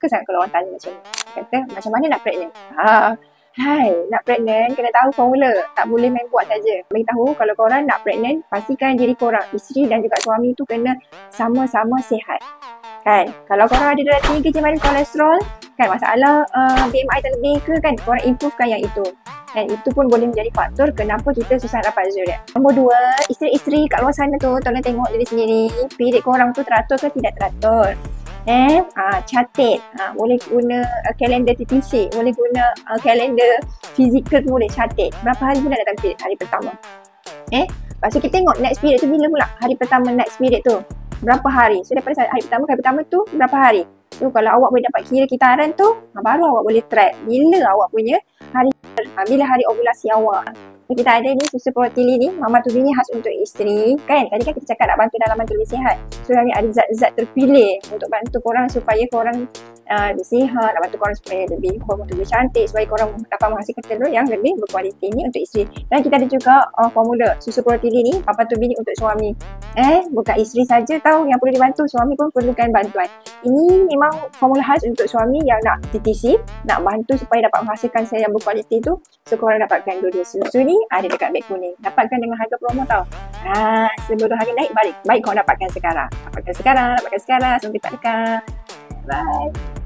suka sangat kalau orang tanya macam ni. Kata, macam mana nak pregnant? Hai, nak pregnant kena tahu formula. Tak boleh main buat saja. Beritahu kalau korang nak pregnant, pastikan diri korang, isteri dan juga suami tu kena sama-sama sihat. Kan? Kalau korang ada darah tinggi, kencing kolesterol, kan masalah BMI terlebih ke kan, korang improvekan yang itu. Dan itu pun boleh menjadi faktor kenapa kita susah dapat zodiak. Nombor 2, isteri-isteri kat luar sana tu, tolong tengok diri sendiri. Period korang tu teratur ke tidak teratur. Catat. Boleh guna kalender TTC, boleh guna kalender fizikal tu, boleh catat. Berapa hari bulan datang period hari pertama. Lepas tu kita tengok next period tu bila pula. Hari pertama next period tu berapa hari. So daripada hari pertama tu berapa hari. So kalau awak boleh dapat kira kitaran tu, baru awak boleh track bila awak punya hari, bila hari ovulasi awak. So, kita ada ni susu protili ni, Mama to Be ni khas untuk isteri. Kan tadi kan kita cakap nak bantu dalaman tu lebih sihat. So kami ada zat-zat terpilih untuk bantu korang supaya korang lebih sihat, nak bantu korang supaya lebih hormon tu lebih cantik, supaya korang dapat menghasilkan telur yang lebih berkualiti ni untuk isteri. Dan kita ada juga formula susu protili ni, Papa to Be ni untuk suami. Bukan isteri saja tahu yang perlu dibantu, suami pun perlukan bantuan. Ini memang formula khas untuk suami yang nak TTC, nak bantu supaya dapat menghasilkan sel yang berkualiti tu. So korang dapatkan dua-dua susu ni ada dekat beg kuning. Dapatkan dengan harga promo tau. Sebelum harga naik, baik korang dapatkan sekarang. Dapatkan sekarang. Sampai tak dekat. Bye.